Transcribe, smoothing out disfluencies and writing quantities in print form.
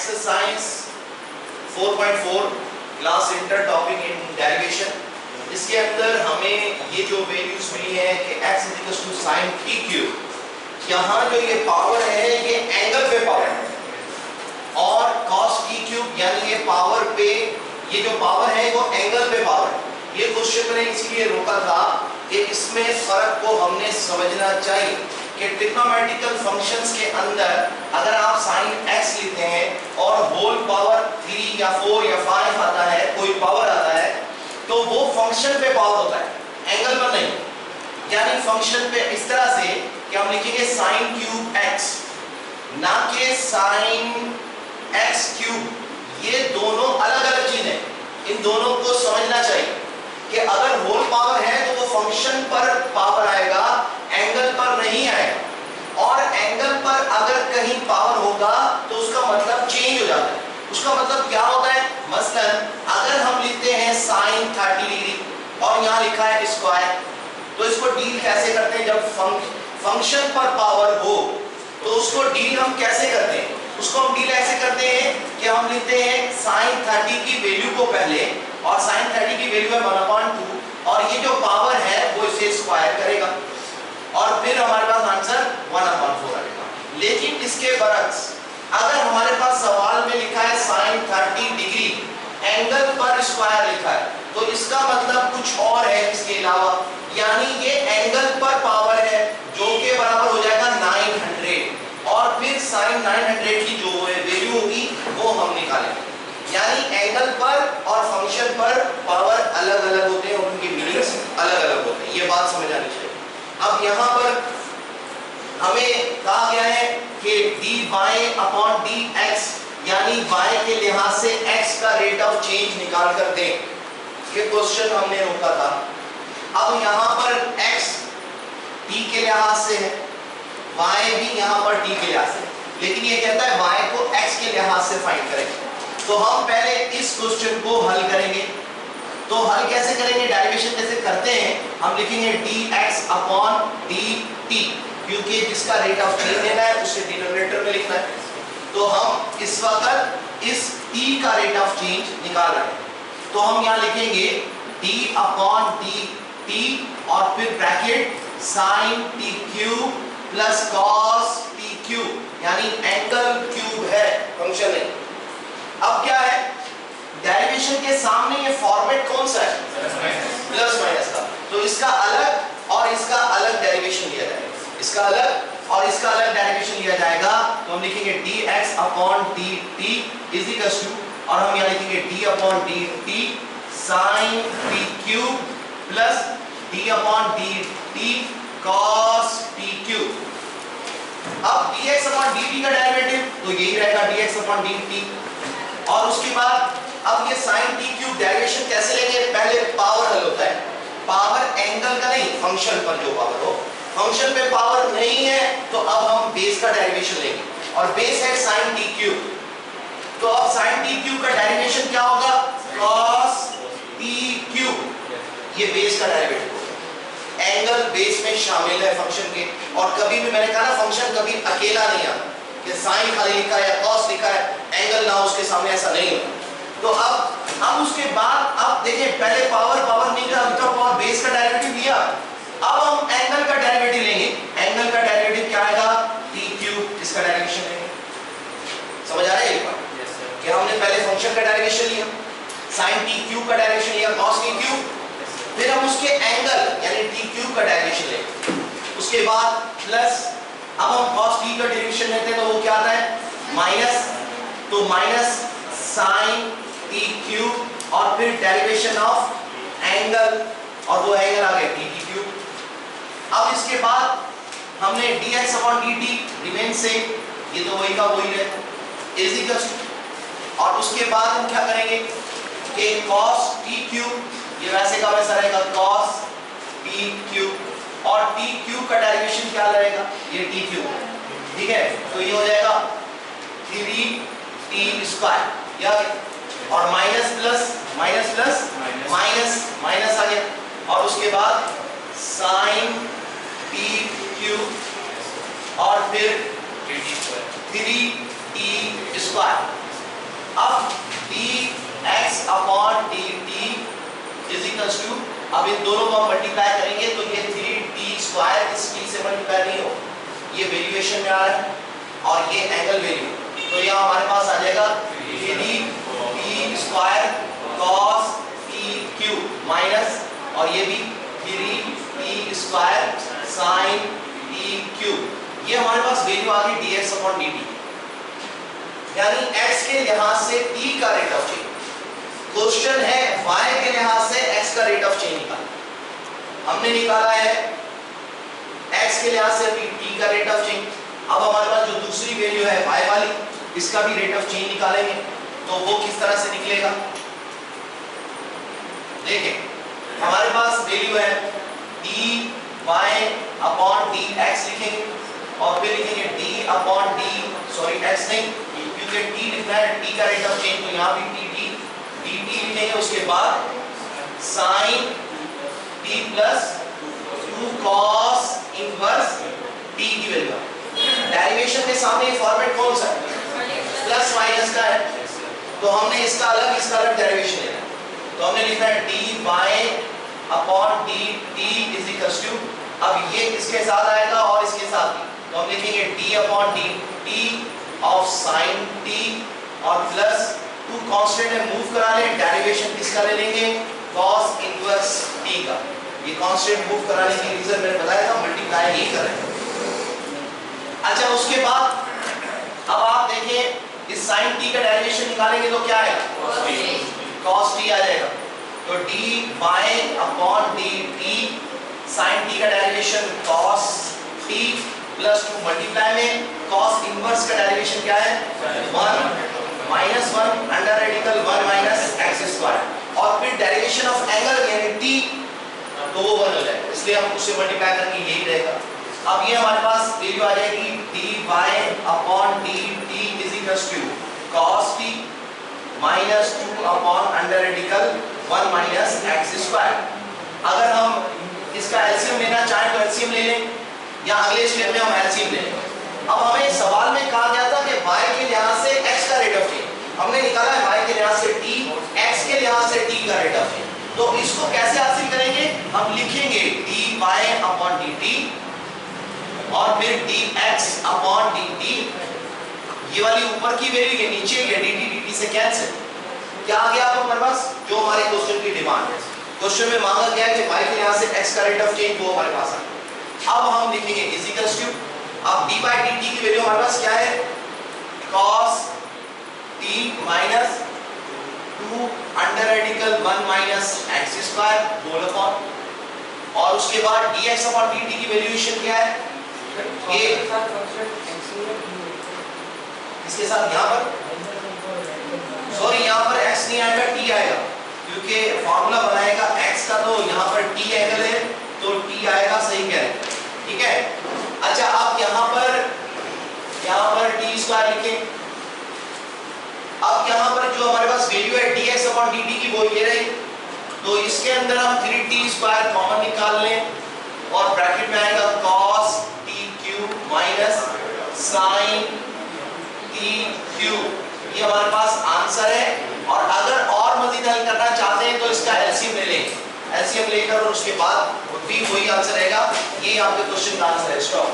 Exercise 4.4 class inter topic in derivation. इसके अंदर हमें ये जो वैल्यूज मिली है कि x equals to sin t cube, यहाँ जो ये पावर है ये एंगल पे पावर है, और cos t क्यूब यानी ये पावर पे, ये जो पावर है वो एंगल पे पावर है। ये क्वेश्चन मैंने इसीलिए रोका था कि इसमें फर्क को हमने समझना चाहिए कि ट्रिग्नोमेट्रिकल फंक्शंस के अंदर अगर आप sin x लेते हैं और होल पावर 3 या 4 या 5 आता है, कोई पावर आता है, तो वो फंक्शन पे पावर होता है, एंगल पर नहीं। यानी फंक्शन पे इस तरह से कि हम लिखेंगे sin क्यूब x ना कि sin x क्यूब। ये दोनों अलग अलग चीज है, इन दोनों को समझना चाहिए कि अगर होल पावर है तो वो फंक्शन पर पावर आएगा, एंगल पर नहीं आएगा। और एंगल पर अगर कहीं पावर होगा तो उसका मतलब चेंज हो जाता है। उसका मतलब क्या होता है? मसलन अगर हम लिखते हैं sin 30 डिग्री और यहाँ लिखा है स्क्वायर, तो इसको डील कैसे करते हैं? जब फंक्शन पर पावर हो तो उसको डील हम कैसे करते हैं? उसको हम डील ऐसे करते हैं कि हम लिखते हैं sin 30 की वैल्यू को पहले, और sin 30 की वैल्यू है 1/2, और ये जो पावर है वो इसे स्क्वायर करेगा, और फिर हमारे पास आंसर 1/4 आएगा। लेकिन इसके बरक्स अगर हमारे पास सवाल में लिखा है sin 30 डिग्री, एंगल पर स्क्वायर लिखा है, तो इसका मतलब कुछ और है इसके अलावा। यानी ये एंगल पर पावर है जो के बराबर हो जाएगा 900, और फिर sin 900 की जो वैल्यू होगी वो हम निकालेंगे। यानी एंगल पर और फंक्शन पर पावर अलग अलग होते हैं और उनके मीनिंग्स अलग अलग होते हैं, ये बात समझ आनी चाहिए। अब यहाँ पर हमें कहा गया है कि dy/dx यानी y के लिहाज से x का रेट ऑफ चेंज निकाल कर दें। ये क्वेश्चन हमने रोका था। अब यहाँ पर x t के लिहाज से है, y भी यहाँ पर t के लिहाज से, लेकिन ये कहता है y को x के लिहाज से फाइंड करें। तो हम पहले इस क्वेश्चन को हल करेंगे। तो हल कैसे करेंगे? डेरिवेशन जैसे करते हैं, हम लिखेंगे dx/dt, क्योंकि जिसका रेट ऑफ चेंज लेना है उसे डिनोमिनेटर में लिखना है। तो हम इस वक्त इस t का रेट ऑफ चेंज निकाल रहे हैं, तो हम यहाँ लिखेंगे d/dt और फिर bracket sin t cube plus cos t cube, यानी एंगल क्यूब है, फंक्शन है। अब क्या है? डेरिवेशन के सामने ये फॉर्मेट कौन सा है? प्लस माइनस का। तो इसका अलग और इसका अलग डेरिवेशन लिया जाएगा, इसका अलग और इसका अलग डेरिवेशन लिया जाएगा। तो हम लिखेंगे dx/dt इज इक्वल्स टू, और हम यहाँ लिखेंगे d/dt sin t cube plus d/dt cos t cube. अब dx/dt का डेरिवेटिव तो यही रहेगा dx/dt, और उसके बाद अब ये sin t क्यूब डेरिवेशन कैसे लेंगे? पहले पावर हल होता है, पावर एंगल का नहीं, फंक्शन पर जो पावर हो। फंक्शन पे पावर नहीं है तो अब हम बेस का डेरिवेशन लेंगे, और बेस है sin t क्यूब। तो अब sin t क्यूब का डेरिवेशन क्या होगा? cos t cube. ये बेस का डेरिवेटिव होगा, एंगल बेस में शामिल है फंक्शन के। और कभी भी मैंने कहा ना, फंक्शन कभी अकेला नहीं आता कि sin खाली लिखा है या cos लिखा है, एंगल ना उसके सामने, ऐसा नहीं होता। तो अब उसके बाद अब देखिए, पहले पावर नहीं था, अभी तो पावर बेस का डेरिवेटिव लिया। अब हम एंगल का डेरिवेटिव लेंगे। एंगल का डेरिवेटिव क्या आएगा? t क्यूब, इसका डेरिवेशन लेंगे। समझ आ रहा है? एक बार कि हमने पहले फंक्शन का डेरिवेशन लिया, sin t क्यूब का डेरिवेशन लिया, cos t क्यूब, फिर हम उसके एंगल यानी t क्यूब का डेरिवेशन लेंगे। उसके बाद प्लस, अब हम cos t का डेरिवेशन लेते हैं तो वो क्या आता है? माइनस, तो माइनस sin t क्यूब, और फिर डेरिवेशन ऑफ एंगल, और वो एंगल आ गया t क्यूब। अब इसके बाद हमने dx/dt रिमेन से, ये तो वही का वही है, इज इक्वल्स टू, और उसके बाद हम क्या करेंगे कि cos t क्यूब, ये वैसे का वैसा रहेगा cos t क्यूब, और t क्यूब का डेरिवेशन क्या रहेगा? ये t क्यूब, ठीक है। तो ये हो जाएगा 3t स्क्वायर, या और minus plus minus plus minus minus आ गया, और उसके बाद sin t क्यूब और फिर 3t स्क्वायर। इक्वल्स टू, अब इन दोनों को हम मल्टीप्लाई करेंगे तो ये 3t² इस t से मल्टीप्लाई नहीं हो, ये वैल्यूएशन में आ रहा है और ये एंगल वैल्यू, तो यहाँ हमारे पास आ जाएगा 3t² cos pq माइनस और ये भी 3t² sin pq, ये हमारे पास वैल्यू आ गई dx/dt, यानी x के लिहाज से t का रेट ऑफ चेंज। क्वेश्चन है y के लिहाज से x का रेट ऑफ चेंज निकालना, हमने निकाला है x के लिहाज से t का रेट ऑफ चेंज। अब हमारे पास जो दूसरी वैल्यू है y वाली, इसका भी रेट ऑफ चेंज निकालेंगे, तो वो किस तरह से निकलेगा, देखें हमारे पास वैल्यू है dy/dx लिखेंगे और फिर लिखेंगे x नहीं, क्योंकि t लिखना है, t का रेट ऑफ चेंज, तो यहाँ भी dt लिखेंगे, उसके बाद sin t plus 2 cos inverse t की वैल्यू। डेरिवेशन में सामने फॉर्मेट कौन सा है, प्लस माइनस का है, तो हमने इसका अलग डेरिवेशन लेना है, तो हमने लिखा है dy/dt इज इक्वल्स टू, अब ये इसके साथ आएगा और इसके साथ भी, तो हम लिखेंगे dy/dt ऑफ sin t और प्लस 2 कांस्टेंट है, मूव करा लें, डेरिवेशन किसका ले लेंगे, cos इनवर्स t का। ये कांस्टेंट मूव कराने की रीजन मैंने बताया था, मल्टीप्लाई नहीं कर रहे। अच्छा उसके बाद अब आप देखें इस sin t का डेरिवेशन निकालेंगे तो क्या आएगा, cos t आ जाएगा, तो dy/dt sin t का derivation cos t plus 2 multiply में cos इनवर्स का डेरिवेशन क्या है, 1 minus 1 under radical 1 minus x², और फिर डेरिवेशन ऑफ एंगल यानी t, तो वो 1 हो जाएगा, इसलिए हम उससे मल्टीप्लाई करके यही रहेगा। अब ये हमारे पास वैल्यू आ जाएगी dy/dt is equals to cos t minus 2 upon under radical 1 minus x²। अगर हम इसका एलसीएम लेना चाहें तो एलसीएम ले लें, या अगले स्टेप में हम एलसीएम ले लें। अब हमें सवाल में कहा गया था कि y के लिहाज से x का रेट ऑफ चेंज, हमने निकाला है y के लिहाज से t, x के लिहाज से t का रेट ऑफ चेंज, तो इसको कैसे हासिल करेंगे, हम लिखेंगे dy/dt और फिर dx/dt, ये वाली ऊपर की वैल्यू ये नीचे ये dt से कैंसिल, क्या आ गया आपको हमारे पास, जो हमारे क्वेश्चन की डिमांड है। क्वेश्चन में मांगा गया कि y के लिहाज से x का रेट ऑफ चेंज, वो हमारे पास आ गया। अब हम लिखेंगे इज इक्वल्स टू, अब d/dt की वैल्यू हमारे पास क्या है, cos t minus 2 under radical 1 minus x² whole upon, और उसके बाद dx/dt की वैल्यूएशन क्या है, a इसके साथ यहाँ पर सॉरी यहाँ पर x नहीं आएगा, t आएगा, क्योंकि फॉर्मूला बनाएगा x का, तो यहाँ पर t एंगल है तो t आएगा, सही कह रहे हैं, ठीक है। अच्छा अब यहाँ पर t² लिखें, अब यहाँ पर जो हमारे पास वैल्यू है dx/dt की वो ये रही, तो इसके अंदर हम 3t² कॉमन निकाल लें और ब्रैकेट में आएगा cos tq minus sin tq, ये हमारे पास आंसर है। और अगर और मजीद हल करना चाहते हैं तो इसका एलसीएम ले लें, एलसीएम लेकर और उसके बाद भी वही आंसर रहेगा, ये आपके क्वेश्चन का आंसर है। स्टॉप।